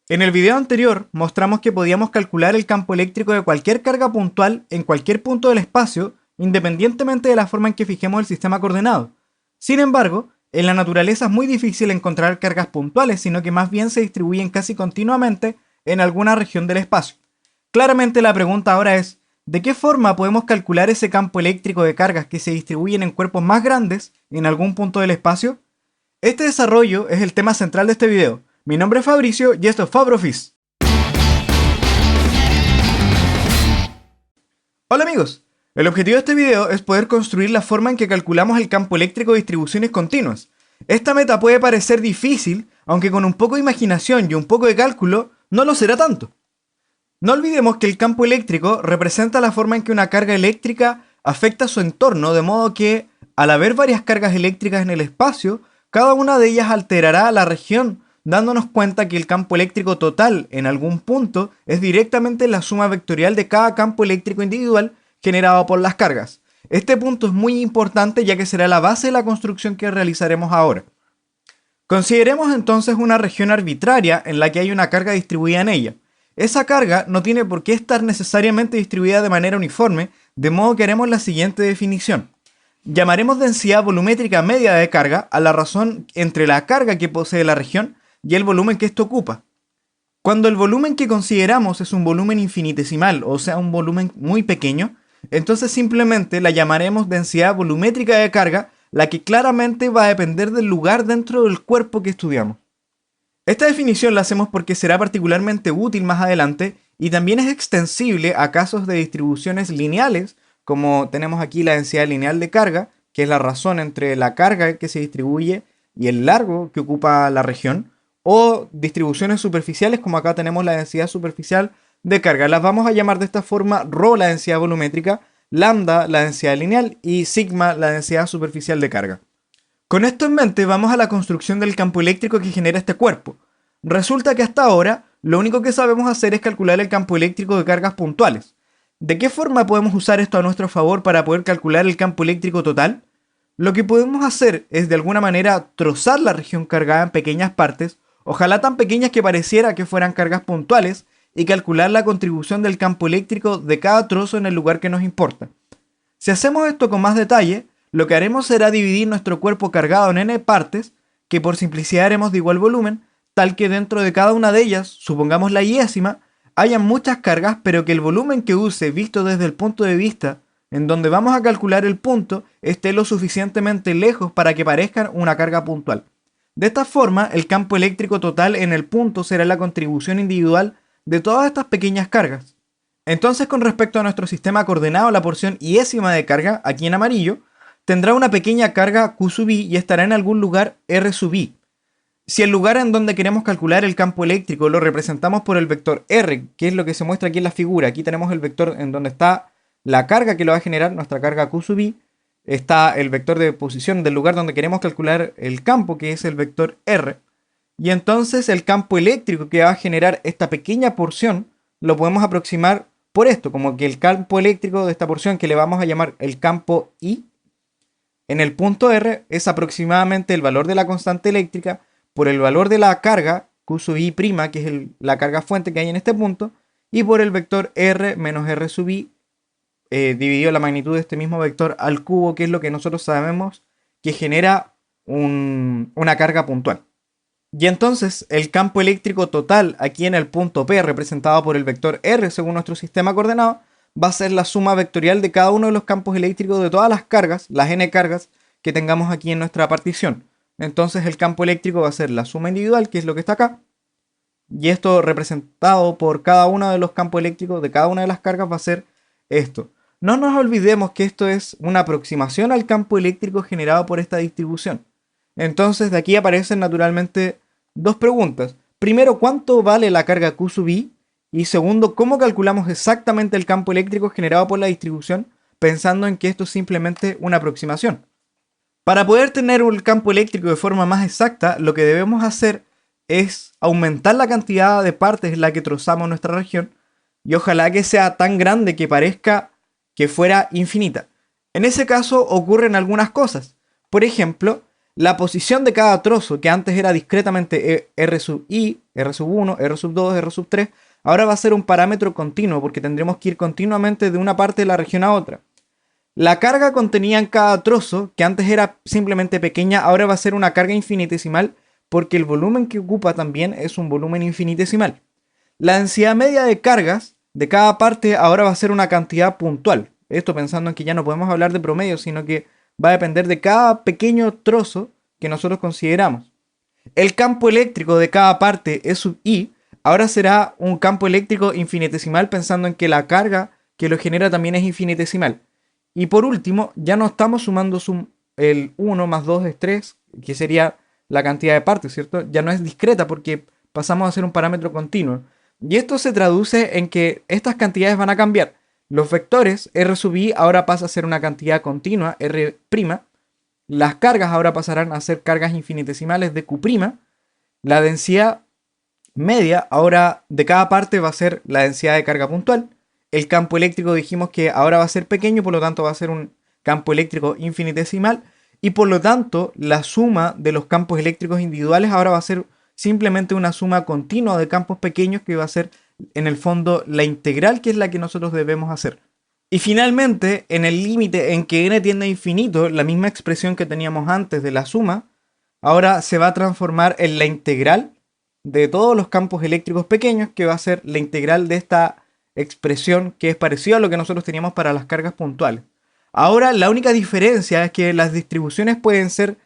En el video anterior mostramos que podíamos calcular el campo eléctrico de cualquier carga puntual en cualquier punto del espacio, independientemente de la forma en que fijemos el sistema coordenado. Sin embargo, en la naturaleza es muy difícil encontrar cargas puntuales, sino que más bien se distribuyen casi continuamente en alguna región del espacio. Claramente la pregunta ahora es, ¿de qué forma podemos calcular ese campo eléctrico de cargas que se distribuyen en cuerpos más grandes en algún punto del espacio? Este desarrollo es el tema central de este video. Mi nombre es Fabricio y esto es FabroFis. Hola amigos, el objetivo de este video es poder construir la forma en que calculamos el campo eléctrico de distribuciones continuas. Esta meta puede parecer difícil, aunque con un poco de imaginación y un poco de cálculo no lo será tanto. No olvidemos que el campo eléctrico representa la forma en que una carga eléctrica afecta a su entorno, de modo que, al haber varias cargas eléctricas en el espacio, cada una de ellas alterará la región, dándonos cuenta que el campo eléctrico total en algún punto es directamente la suma vectorial de cada campo eléctrico individual generado por las cargas. Este punto es muy importante ya que será la base de la construcción que realizaremos ahora. Consideremos entonces una región arbitraria en la que hay una carga distribuida en ella. Esa carga no tiene por qué estar necesariamente distribuida de manera uniforme, de modo que haremos la siguiente definición. Llamaremos densidad volumétrica media de carga a la razón entre la carga que posee la región y el volumen que ésta ocupa. Cuando el volumen que consideramos es un volumen infinitesimal, o sea, un volumen muy pequeño, entonces simplemente la llamaremos densidad volumétrica de carga, la que claramente va a depender del lugar dentro del cuerpo que estudiamos. Esta definición la hacemos porque será particularmente útil más adelante y también es extensible a casos de distribuciones lineales, como tenemos aquí la densidad lineal de carga, que es la razón entre la carga que se distribuye y el largo que ocupa la región, o distribuciones superficiales, como acá tenemos la densidad superficial de carga. Las vamos a llamar de esta forma ρ la densidad volumétrica, lambda la densidad lineal y sigma la densidad superficial de carga. Con esto en mente vamos a la construcción del campo eléctrico que genera este cuerpo. Resulta que hasta ahora lo único que sabemos hacer es calcular el campo eléctrico de cargas puntuales. ¿De qué forma podemos usar esto a nuestro favor para poder calcular el campo eléctrico total? Lo que podemos hacer es de alguna manera trozar la región cargada en pequeñas partes, ojalá tan pequeñas que pareciera que fueran cargas puntuales, y calcular la contribución del campo eléctrico de cada trozo en el lugar que nos importa. Si hacemos esto con más detalle, lo que haremos será dividir nuestro cuerpo cargado en n partes, que por simplicidad haremos de igual volumen, tal que dentro de cada una de ellas, supongamos la iésima, hayan muchas cargas, pero que el volumen que use visto desde el punto de vista en donde vamos a calcular el punto esté lo suficientemente lejos para que parezca una carga puntual. De esta forma, el campo eléctrico total en el punto será la contribución individual de todas estas pequeñas cargas. Entonces, con respecto a nuestro sistema coordenado, la porción iésima de carga, aquí en amarillo, tendrá una pequeña carga Q sub i y estará en algún lugar R sub i. Si el lugar en donde queremos calcular el campo eléctrico lo representamos por el vector R, que es lo que se muestra aquí en la figura, aquí tenemos el vector en donde está la carga que lo va a generar, nuestra carga Q sub i, está el vector de posición del lugar donde queremos calcular el campo, que es el vector R, y entonces el campo eléctrico que va a generar esta pequeña porción lo podemos aproximar por esto, como que el campo eléctrico de esta porción, que le vamos a llamar el campo I, en el punto R es aproximadamente el valor de la constante eléctrica por el valor de la carga Q sub i', que es la carga fuente que hay en este punto, y por el vector R menos R sub i dividido la magnitud de este mismo vector al cubo, que es lo que nosotros sabemos que genera una carga puntual. Y entonces el campo eléctrico total aquí en el punto P, representado por el vector R según nuestro sistema coordenado, va a ser la suma vectorial de cada uno de los campos eléctricos de todas las cargas, las n cargas que tengamos aquí en nuestra partición. Entonces el campo eléctrico va a ser la suma individual, que es lo que está acá, y esto representado por cada uno de los campos eléctricos de cada una de las cargas va a ser esto. No nos olvidemos que esto es una aproximación al campo eléctrico generado por esta distribución. Entonces de aquí aparecen naturalmente dos preguntas. Primero, ¿cuánto vale la carga Q sub i? Y segundo, ¿cómo calculamos exactamente el campo eléctrico generado por la distribución, pensando en que esto es simplemente una aproximación? Para poder tener un campo eléctrico de forma más exacta, lo que debemos hacer es aumentar la cantidad de partes en la que trozamos nuestra región, y ojalá que sea tan grande que parezca que fuera infinita. En ese caso ocurren algunas cosas. Por ejemplo, La posición de cada trozo, que antes era discretamente R sub i, R sub 1, R sub 2, R sub 3, ahora va a ser un parámetro continuo porque tendremos que ir continuamente de una parte de la región a otra. La carga contenida en cada trozo, que antes era simplemente pequeña, ahora va a ser una carga infinitesimal porque el volumen que ocupa también es un volumen infinitesimal. La densidad media de cargas de cada parte ahora va a ser una cantidad puntual. Esto pensando en que ya no podemos hablar de promedio, sino que va a depender de cada pequeño trozo que nosotros consideramos. El campo eléctrico de cada parte E sub i ahora será un campo eléctrico infinitesimal pensando en que la carga que lo genera también es infinitesimal. Y por último, ya no estamos sumando el 1 más 2 es 3, que sería la cantidad de partes, ¿cierto? Ya no es discreta porque pasamos a ser un parámetro continuo. Y esto se traduce en que estas cantidades van a cambiar. Los vectores R sub i ahora pasa a ser una cantidad continua, R'. Las cargas ahora pasarán a ser cargas infinitesimales de Q'. La densidad media ahora de cada parte va a ser la densidad de carga puntual. El campo eléctrico dijimos que ahora va a ser pequeño, por lo tanto va a ser un campo eléctrico infinitesimal. Y por lo tanto la suma de los campos eléctricos individuales ahora va a ser simplemente una suma continua de campos pequeños que va a ser en el fondo la integral, que es la que nosotros debemos hacer. Y finalmente, en el límite en que n tiende a infinito, la misma expresión que teníamos antes de la suma, ahora se va a transformar en la integral de todos los campos eléctricos pequeños, que va a ser la integral de esta expresión que es parecida a lo que nosotros teníamos para las cargas puntuales. Ahora la única diferencia es que las distribuciones pueden ser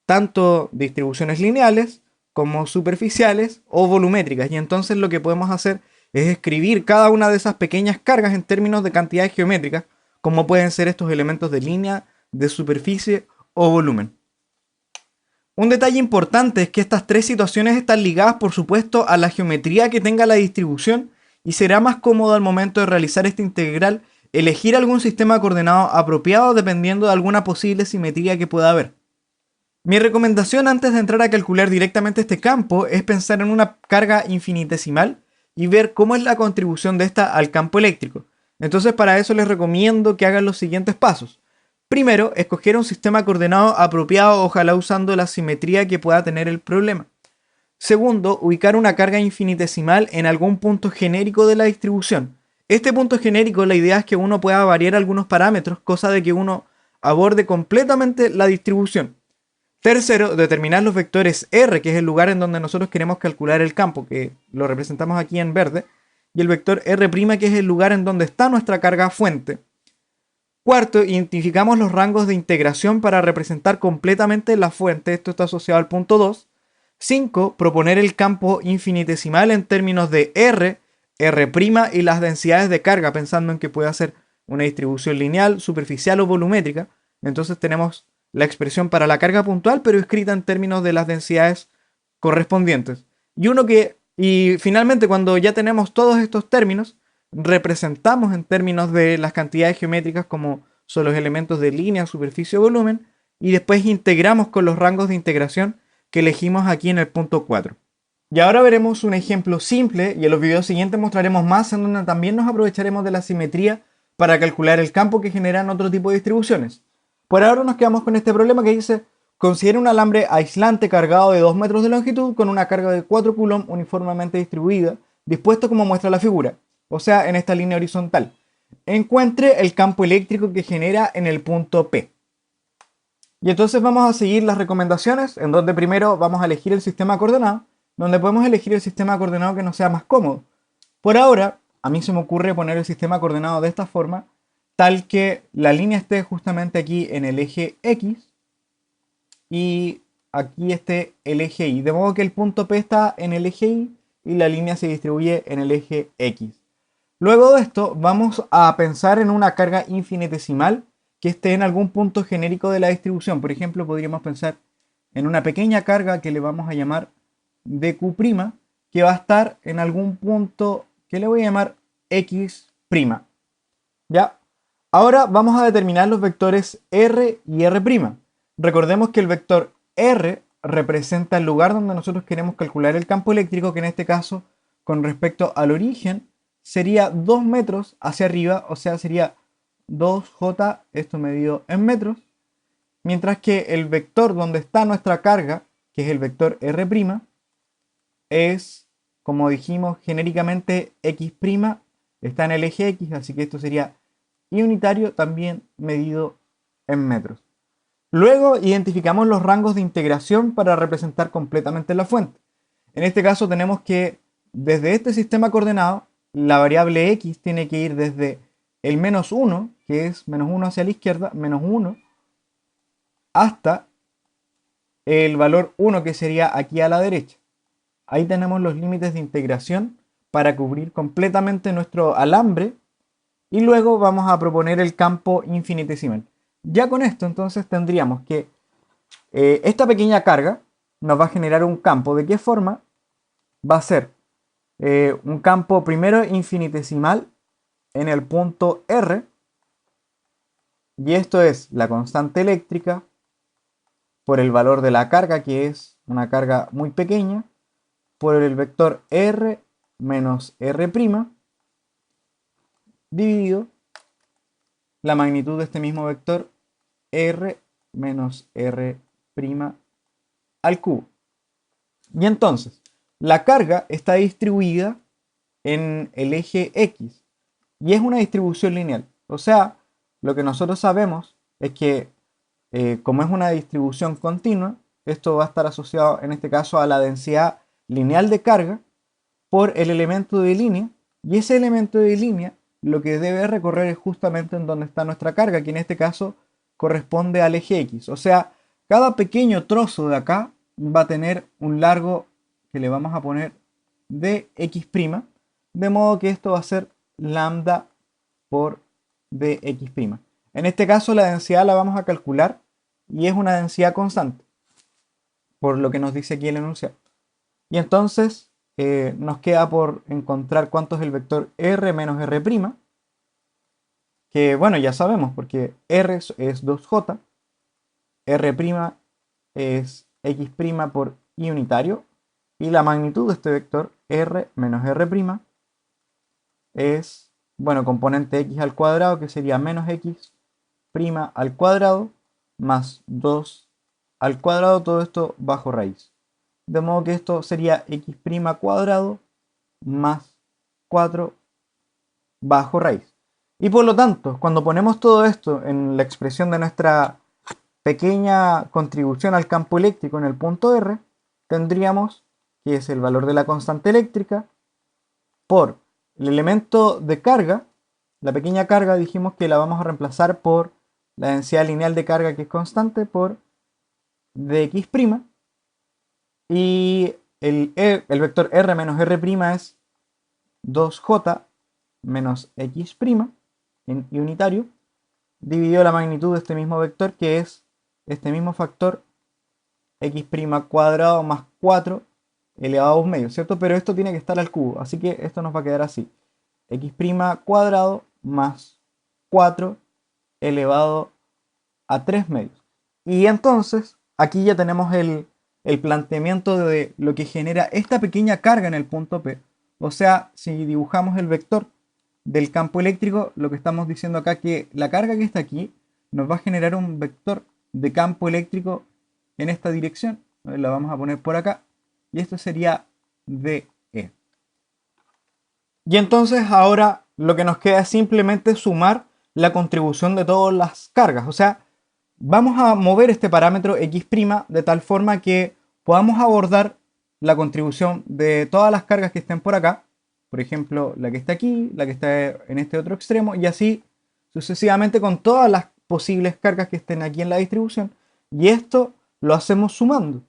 tanto distribuciones lineales como superficiales o volumétricas, y entonces lo que podemos hacer es escribir cada una de esas pequeñas cargas en términos de cantidades geométricas, como pueden ser estos elementos de línea, de superficie o volumen. Un detalle importante es que estas tres situaciones están ligadas, por supuesto, a la geometría que tenga la distribución, y será más cómodo al momento de realizar esta integral elegir algún sistema coordenado apropiado dependiendo de alguna posible simetría que pueda haber. Mi recomendación antes de entrar a calcular directamente este campo es pensar en una carga infinitesimal y ver cómo es la contribución de esta al campo eléctrico. Entonces para eso les recomiendo que hagan los siguientes pasos. Primero, escoger un sistema coordenado apropiado, ojalá usando la simetría que pueda tener el problema. Segundo, ubicar una carga infinitesimal en algún punto genérico de la distribución. Este punto genérico, la idea es que uno pueda variar algunos parámetros, cosa de que uno aborde completamente la distribución. Tercero, determinar los vectores R, que es el lugar en donde nosotros queremos calcular el campo, que lo representamos aquí en verde, y el vector R', que es el lugar en donde está nuestra carga fuente. Cuarto, identificamos los rangos de integración para representar completamente la fuente, esto está asociado al punto 2. 5. Proponer el campo infinitesimal en términos de R', R' y las densidades de carga, pensando en que puede ser una distribución lineal, superficial o volumétrica. Entonces tenemos la expresión para la carga puntual, pero escrita en términos de las densidades correspondientes. Y finalmente, cuando ya tenemos todos estos términos, representamos en términos de las cantidades geométricas como son los elementos de línea, superficie o volumen, y después integramos con los rangos de integración que elegimos aquí en el punto 4. Y ahora veremos un ejemplo simple, y en los videos siguientes mostraremos más, en donde también nos aprovecharemos de la simetría para calcular el campo que generan otro tipo de distribuciones. Por ahora nos quedamos con este problema que dice: considera un alambre aislante cargado de 2 metros de longitud con una carga de 4 coulombs uniformemente distribuida, dispuesto como muestra la figura, o sea, en esta línea horizontal. Encuentre el campo eléctrico que genera en el punto P. Y entonces vamos a seguir las recomendaciones, en donde primero vamos a elegir el sistema coordenado, donde podemos elegir el sistema coordenado que nos sea más cómodo. Por ahora, a mí se me ocurre poner el sistema coordenado de esta forma, tal que la línea esté justamente aquí en el eje X y aquí esté el eje Y. De modo que el punto P está en el eje Y y la línea se distribuye en el eje X. Luego de esto vamos a pensar en una carga infinitesimal que esté en algún punto genérico de la distribución. Por ejemplo, podríamos pensar en una pequeña carga que le vamos a llamar dQ', que va a estar en algún punto que le voy a llamar X'. ¿Ya? Ahora vamos a determinar los vectores R y R'. Recordemos que el vector R representa el lugar donde nosotros queremos calcular el campo eléctrico, que en este caso, con respecto al origen, sería 2 metros hacia arriba, o sea, sería 2J, esto medido en metros, mientras que el vector donde está nuestra carga, que es el vector R', es, como dijimos genéricamente, X', está en el eje X, así que esto sería y unitario también medido en metros. Luego identificamos los rangos de integración para representar completamente la fuente. En este caso tenemos que desde este sistema coordenado la variable x tiene que ir desde el -1, que es -1 hacia la izquierda, -1, hasta el valor 1, que sería aquí a la derecha. Ahí tenemos los límites de integración para cubrir completamente nuestro alambre y luego vamos a proponer el campo infinitesimal. Ya con esto entonces tendríamos que esta pequeña carga nos va a generar un campo. ¿De qué forma? Va a ser un campo primero infinitesimal en el punto R, y esto es la constante eléctrica por el valor de la carga, que es una carga muy pequeña, por el vector R menos R', dividido la magnitud de este mismo vector R menos R' al cubo. Y entonces, la carga está distribuida en el eje X y es una distribución lineal. O sea, lo que nosotros sabemos es que como es una distribución continua, esto va a estar asociado en este caso a la densidad lineal de carga por el elemento de línea, y ese elemento de línea lo que debe recorrer es justamente en donde está nuestra carga, que en este caso corresponde al eje X. O sea, cada pequeño trozo de acá va a tener un largo que le vamos a poner de X', de modo que esto va a ser lambda por dx'. En este caso la densidad la vamos a calcular y es una densidad constante, por lo que nos dice aquí el enunciado. Y entonces nos queda por encontrar cuánto es el vector R menos R', que bueno, ya sabemos porque R es 2J, R' es X' por I unitario, y la magnitud de este vector R menos R' es, bueno, componente X al cuadrado, que sería menos X' al cuadrado más 2 al cuadrado, todo esto bajo raíz. De modo que esto sería X' cuadrado más 4 bajo raíz. Y por lo tanto, cuando ponemos todo esto en la expresión de nuestra pequeña contribución al campo eléctrico en el punto R, tendríamos que es el valor de la constante eléctrica por el elemento de carga. La pequeña carga dijimos que la vamos a reemplazar por la densidad lineal de carga, que es constante, por dx', y el vector R menos R' es 2J menos X' en unitario, dividido la magnitud de este mismo vector, que es este mismo factor X' cuadrado más 4 elevado a un medio, ¿cierto? Pero esto tiene que estar al cubo, así que esto nos va a quedar así. X' cuadrado más 4 elevado a 3 medios. Y entonces, aquí ya tenemos el planteamiento de lo que genera esta pequeña carga en el punto P. O sea, si dibujamos el vector del campo eléctrico, lo que estamos diciendo acá es que la carga que está aquí nos va a generar un vector de campo eléctrico en esta dirección. La vamos a poner por acá. Y esto sería DE. Y entonces ahora lo que nos queda es simplemente sumar la contribución de todas las cargas. O sea, vamos a mover este parámetro X' de tal forma que podamos abordar la contribución de todas las cargas que estén por acá. Por ejemplo, la que está aquí, la que está en este otro extremo, y así sucesivamente con todas las posibles cargas que estén aquí en la distribución. Y esto lo hacemos sumando.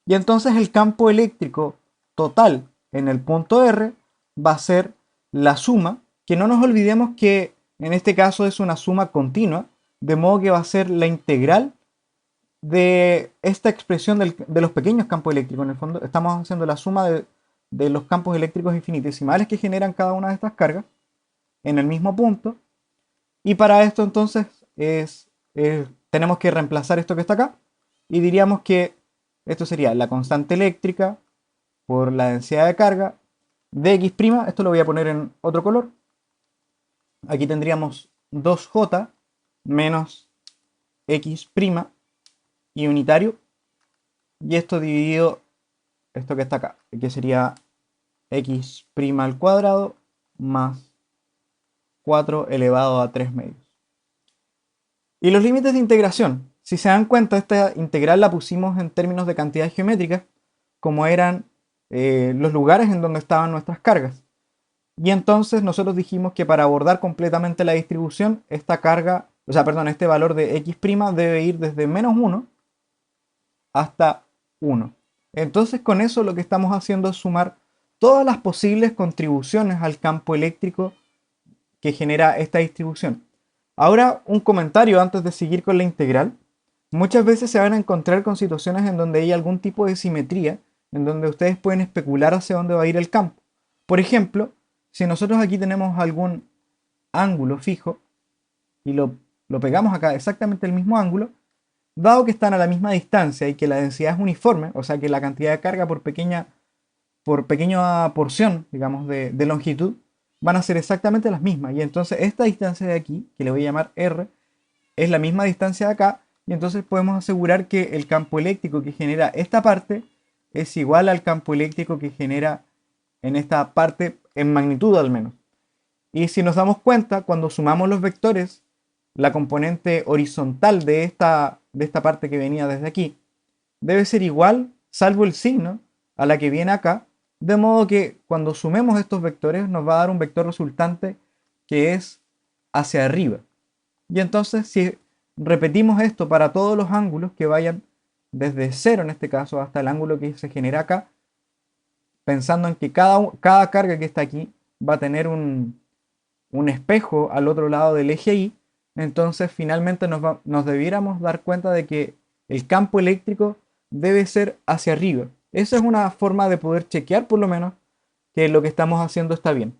Y entonces el campo eléctrico total en el punto R va a ser la suma, que no nos olvidemos que en este caso es una suma continua, de modo que va a ser la integral de esta expresión de los pequeños campos eléctricos. En el fondo estamos haciendo la suma de los campos eléctricos infinitesimales que generan cada una de estas cargas en el mismo punto. Y para esto entonces tenemos que reemplazar esto que está acá y diríamos que esto sería la constante eléctrica por la densidad de carga de X', esto lo voy a poner en otro color. Aquí tendríamos 2J menos X' y unitario. Y esto dividido, esto que está acá, que sería x' al cuadrado más 4 elevado a 3 medios. Y los límites de integración. Si se dan cuenta, esta integral la pusimos en términos de cantidades geométricas, como eran los lugares en donde estaban nuestras cargas. Y entonces nosotros dijimos que para abordar completamente la distribución, esta carga, o sea, perdón, este valor de x' debe ir desde menos 1 hasta 1. Entonces con eso lo que estamos haciendo es sumar todas las posibles contribuciones al campo eléctrico que genera esta distribución. Ahora un comentario antes de seguir con la integral. Muchas veces se van a encontrar con situaciones en donde hay algún tipo de simetría, en donde ustedes pueden especular hacia dónde va a ir el campo. Por ejemplo, si nosotros aquí tenemos algún ángulo fijo y lo pegamos acá exactamente el mismo ángulo, dado que están a la misma distancia y que la densidad es uniforme, o sea que la cantidad de carga por pequeña porción, digamos, de longitud, van a ser exactamente las mismas. Y entonces esta distancia de aquí, que le voy a llamar R, es la misma distancia de acá, y entonces podemos asegurar que el campo eléctrico que genera esta parte es igual al campo eléctrico que genera en esta parte, en magnitud al menos. Y si nos damos cuenta, cuando sumamos los vectores, la componente horizontal de esta parte que venía desde aquí debe ser igual, salvo el signo, a la que viene acá, de modo que cuando sumemos estos vectores nos va a dar un vector resultante que es hacia arriba. Y entonces si repetimos esto para todos los ángulos que vayan desde 0 en este caso hasta el ángulo que se genera acá, pensando en que cada carga que está aquí va a tener un espejo al otro lado del eje Y, entonces finalmente nos debiéramos dar cuenta de que el campo eléctrico debe ser hacia arriba. Esa es una forma de poder chequear por lo menos que lo que estamos haciendo está bien.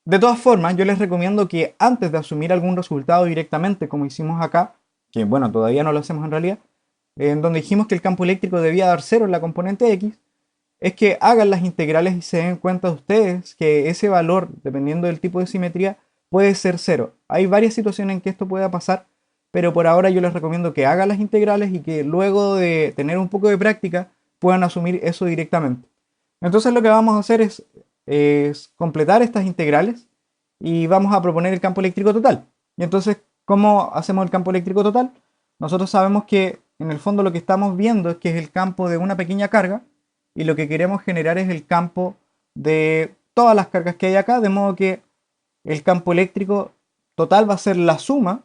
De todas formas, yo les recomiendo que antes de asumir algún resultado directamente, como hicimos acá, que bueno, todavía no lo hacemos en realidad, en donde dijimos que el campo eléctrico debía dar 0 en la componente X, es que hagan las integrales y se den cuenta ustedes que ese valor, dependiendo del tipo de simetría, puede ser 0. Hay varias situaciones en que esto pueda pasar, pero por ahora yo les recomiendo que hagan las integrales y que luego de tener un poco de práctica puedan asumir eso directamente. Entonces lo que vamos a hacer es completar estas integrales y vamos a proponer el campo eléctrico total. Y entonces, ¿cómo hacemos el campo eléctrico total? Nosotros sabemos que en el fondo lo que estamos viendo es que es el campo de una pequeña carga, y lo que queremos generar es el campo de todas las cargas que hay acá, de modo que el campo eléctrico total va a ser la suma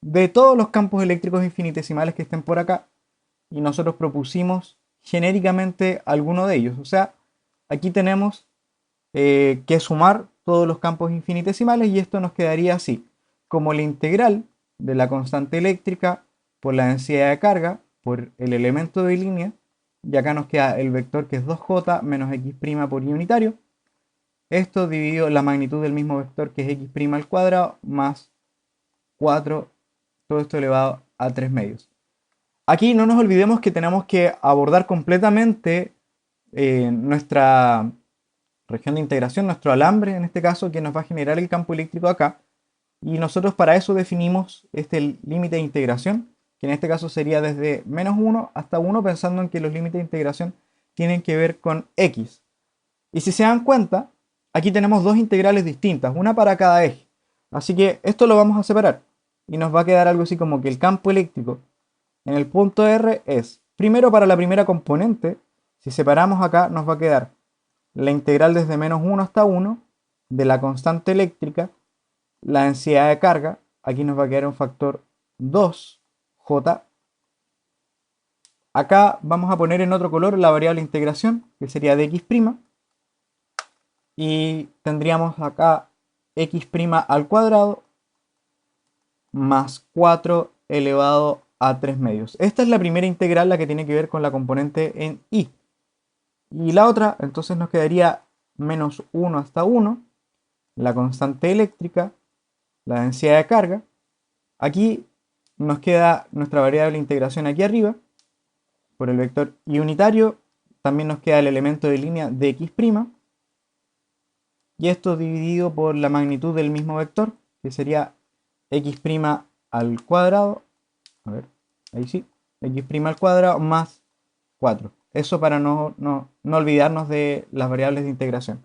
de todos los campos eléctricos infinitesimales que estén por acá, y nosotros propusimos genéricamente alguno de ellos. O sea, aquí tenemos que sumar todos los campos infinitesimales y esto nos quedaría así, como la integral de la constante eléctrica por la densidad de carga por el elemento de línea, y acá nos queda el vector que es 2j menos x' por y unitario. Esto dividido la magnitud del mismo vector que es x' al cuadrado más 4, todo esto elevado a 3 medios. Aquí no nos olvidemos que tenemos que abordar completamente nuestra región de integración, nuestro alambre en este caso, que nos va a generar el campo eléctrico acá. Y nosotros para eso definimos este límite de integración, que en este caso sería desde menos 1 hasta 1, pensando en que los límites de integración tienen que ver con x. Y si se dan cuenta, aquí tenemos dos integrales distintas, una para cada eje. Así que esto lo vamos a separar. Y nos va a quedar algo así como que el campo eléctrico en el punto R es, primero para la primera componente, si separamos acá nos va a quedar la integral desde menos 1 hasta 1 de la constante eléctrica, la densidad de carga, aquí nos va a quedar un factor 2j. Acá vamos a poner en otro color la variable integración, que sería de x', y tendríamos acá x' al cuadrado más 4 elevado a 3 medios. Esta es la primera integral, la que tiene que ver con la componente en y. Y la otra, entonces nos quedaría menos 1 hasta 1, la constante eléctrica, la densidad de carga. Aquí nos queda nuestra variable integración aquí arriba, por el vector y unitario. También nos queda el elemento de línea de x', y esto dividido por la magnitud del mismo vector, que sería x' al cuadrado A ver, ahí sí. X' al cuadrado más 4. Eso para no olvidarnos de las variables de integración.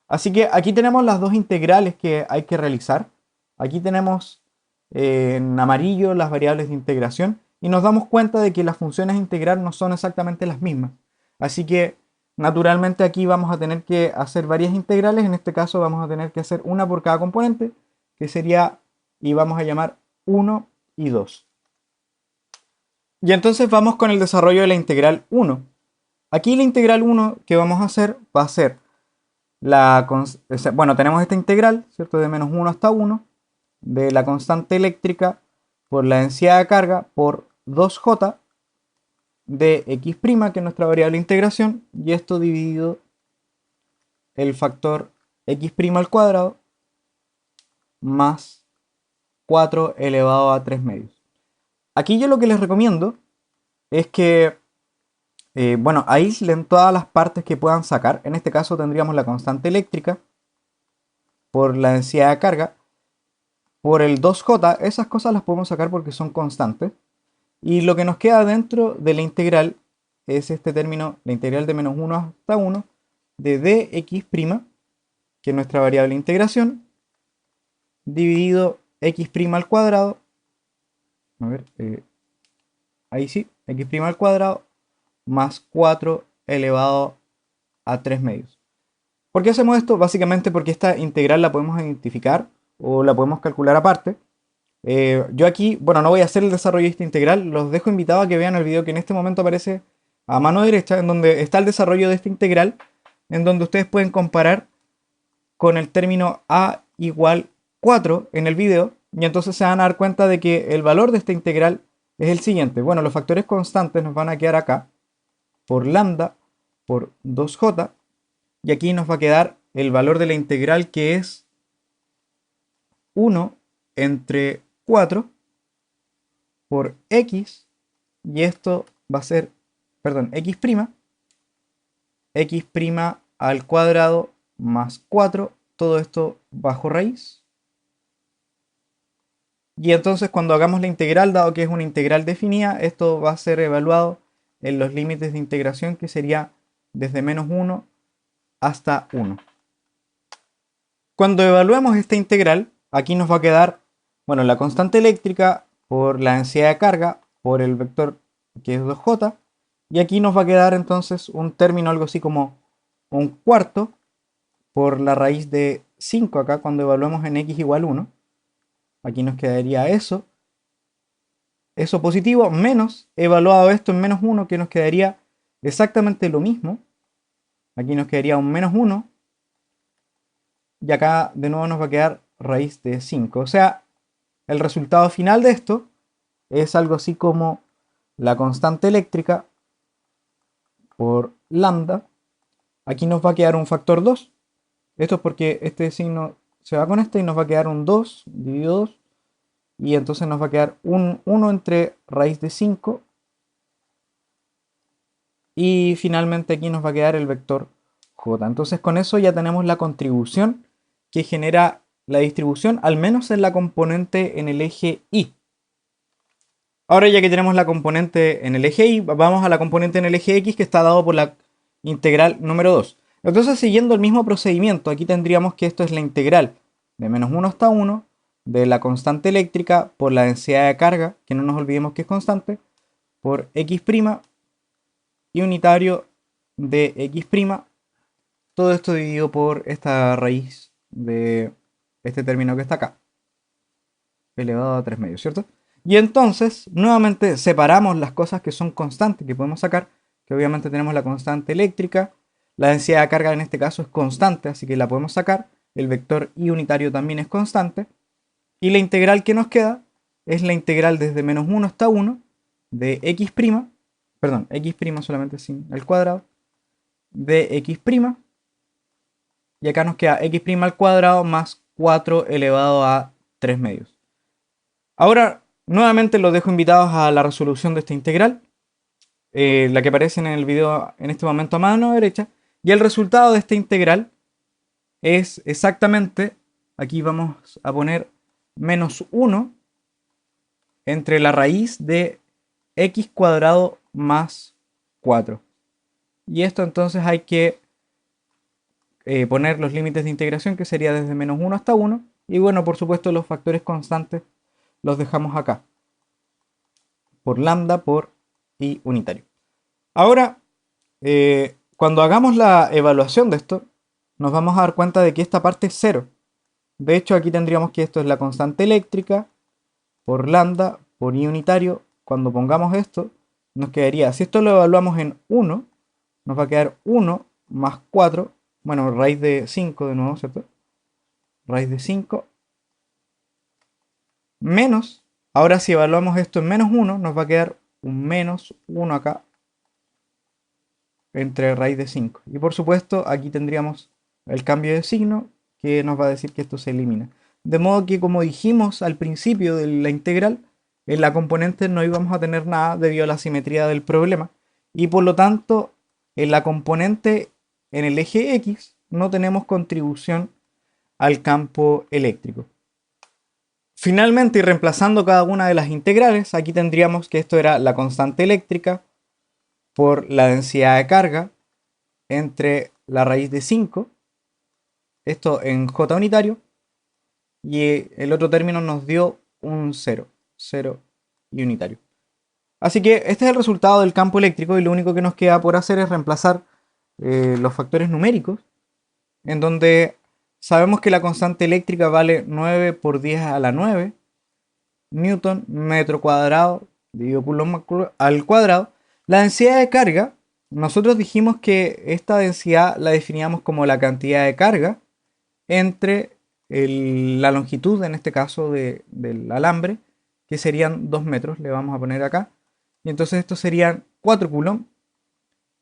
Así que aquí tenemos las dos integrales que hay que realizar. Aquí tenemos en amarillo las variables de integración y nos damos cuenta de que las funciones a integrar no son exactamente las mismas. Así que naturalmente aquí vamos a tener que hacer varias integrales. En este caso vamos a tener que hacer una por cada componente, que sería, y vamos a llamar 1 y 2. Y entonces vamos con el desarrollo de la integral 1. Aquí la integral 1 que vamos a hacer va a ser bueno, tenemos esta integral, ¿cierto? De menos 1 hasta 1 de la constante eléctrica por la densidad de carga por 2j de x', que es nuestra variable de integración, y esto dividido el factor x' al cuadrado más 4 elevado a 3 medios. Aquí yo lo que les recomiendo es que bueno, aíslen todas las partes que puedan sacar. En este caso tendríamos la constante eléctrica por la densidad de carga, por el 2j, esas cosas las podemos sacar porque son constantes. Y lo que nos queda dentro de la integral es este término, la integral de menos 1 hasta 1 de dx', que es nuestra variable de integración, dividido x' al cuadrado. A ver, ahí sí, x' al cuadrado más 4 elevado a 3 medios. ¿Por qué hacemos esto? Básicamente porque esta integral la podemos identificar o la podemos calcular aparte. Yo aquí, bueno, no voy a hacer el desarrollo de esta integral, los dejo invitados a que vean el video que en este momento aparece a mano derecha, en donde está el desarrollo de esta integral, en donde ustedes pueden comparar con el término a igual 4 en el video, y entonces se van a dar cuenta de que el valor de esta integral es el siguiente. Bueno, los factores constantes nos van a quedar acá, por lambda, por 2j, y aquí nos va a quedar el valor de la integral, que es 1 entre 4 por x, y esto va a ser, perdón, x', x' al cuadrado más 4, todo esto bajo raíz. Y entonces cuando hagamos la integral, dado que es una integral definida, esto va a ser evaluado en los límites de integración, que sería desde menos 1 hasta 1. Cuando evaluemos esta integral, aquí nos va a quedar, bueno, la constante eléctrica por la densidad de carga por el vector que es 2j, y aquí nos va a quedar entonces un término algo así como un cuarto por la raíz de 5 acá cuando evaluemos en x igual 1. Aquí nos quedaría eso positivo, menos evaluado esto en menos 1, que nos quedaría exactamente lo mismo. Aquí nos quedaría un menos 1, y acá de nuevo nos va a quedar raíz de 5. O sea, el resultado final de esto es algo así como la constante eléctrica por lambda. Aquí nos va a quedar un factor 2. Esto es porque este signo se va con este y nos va a quedar un 2 dividido 2. Y entonces nos va a quedar un 1 entre raíz de 5. Y finalmente aquí nos va a quedar el vector j. Entonces con eso ya tenemos la contribución que genera la distribución, al menos en la componente en el eje y. Ahora ya que tenemos la componente en el eje y, vamos a la componente en el eje x, que está dado por la integral número 2. Entonces, siguiendo el mismo procedimiento, aquí tendríamos que esto es la integral de menos 1 hasta 1 de la constante eléctrica por la densidad de carga, que no nos olvidemos que es constante, por x' y unitario de x', todo esto dividido por esta raíz de este término que está acá, elevado a 3 medios, ¿cierto? Y entonces, nuevamente separamos las cosas que son constantes, que podemos sacar, que obviamente tenemos la constante eléctrica, la densidad de carga en este caso es constante, así que la podemos sacar, el vector y unitario también es constante, y la integral que nos queda es la integral desde menos 1 hasta 1 de x', perdón, x' solamente sin el cuadrado, de x', y acá nos queda x' al cuadrado más 4 elevado a 3 medios. Ahora, nuevamente los dejo invitados a la resolución de esta integral, la que aparece en el video en este momento a mano derecha, y el resultado de esta integral es exactamente, aquí vamos a poner menos 1 entre la raíz de x cuadrado más 4. Y esto entonces hay que poner los límites de integración, que sería desde menos 1 hasta 1. Y bueno, por supuesto los factores constantes los dejamos acá. Por lambda, por i unitario. Ahora, cuando hagamos la evaluación de esto, nos vamos a dar cuenta de que esta parte es 0. De hecho, aquí tendríamos que esto es la constante eléctrica por lambda, por i unitario. Cuando pongamos esto, nos quedaría, si esto lo evaluamos en 1, nos va a quedar 1 más 4, bueno, raíz de 5 de nuevo, ¿cierto? Raíz de 5 menos, ahora si evaluamos esto en menos 1, nos va a quedar un menos 1 acá entre raíz de 5. Y por supuesto, aquí tendríamos el cambio de signo, que nos va a decir que esto se elimina. De modo que, como dijimos al principio de la integral, en la componente no íbamos a tener nada debido a la simetría del problema. Y por lo tanto, en la componente en el eje X no tenemos contribución al campo eléctrico. Finalmente, y reemplazando cada una de las integrales, aquí tendríamos que esto era la constante eléctrica por la densidad de carga entre la raíz de 5, esto en j unitario, y el otro término nos dio un 0 y unitario. Así que este es el resultado del campo eléctrico y lo único que nos queda por hacer es reemplazar los factores numéricos, en donde sabemos que la constante eléctrica vale 9 por 10 a la 9 newton metro cuadrado dividido coulomb al cuadrado. La densidad de carga, nosotros dijimos que esta densidad la definíamos como la cantidad de carga entre la longitud, en este caso del alambre, que serían 2 metros, le vamos a poner acá. Y entonces esto serían 4 coulomb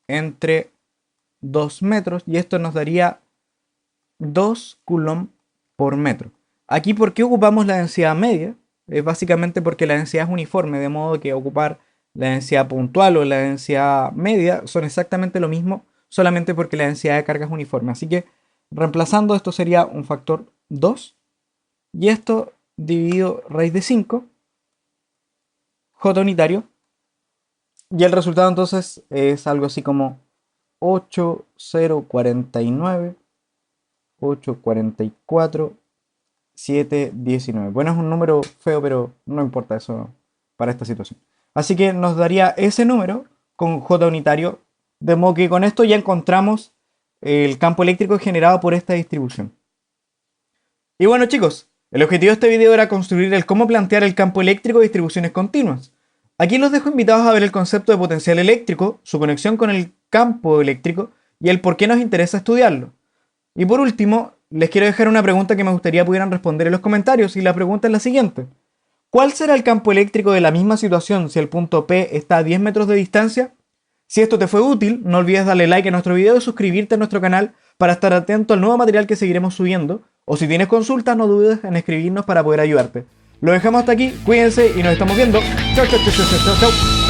entre 2 metros, y esto nos daría 2 coulomb por metro. Aquí, ¿por qué ocupamos la densidad media? Es básicamente porque la densidad es uniforme, de modo que ocupar la densidad puntual o la densidad media son exactamente lo mismo, solamente porque la densidad de carga es uniforme. Así que reemplazando esto sería un factor 2, y esto dividido raíz de 5, j unitario, y el resultado entonces es algo así como 8,049, 8,44, 7,19. Bueno, es un número feo, pero no importa eso para esta situación. Así que nos daría ese número con j unitario, de modo que con esto ya encontramos el campo eléctrico generado por esta distribución. Y bueno, chicos, el objetivo de este video era construir el cómo plantear el campo eléctrico de distribuciones continuas. Aquí los dejo invitados a ver el concepto de potencial eléctrico, su conexión con el campo eléctrico y el por qué nos interesa estudiarlo. Y por último, les quiero dejar una pregunta que me gustaría pudieran responder en los comentarios, y la pregunta es la siguiente: ¿cuál será el campo eléctrico de la misma situación si el punto P está a 10 metros de distancia? Si esto te fue útil, no olvides darle like a nuestro video y suscribirte a nuestro canal para estar atento al nuevo material que seguiremos subiendo. O si tienes consultas, no dudes en escribirnos para poder ayudarte. Lo dejamos hasta aquí, cuídense y nos estamos viendo. Chau, chau, chau, chau, chau, chau.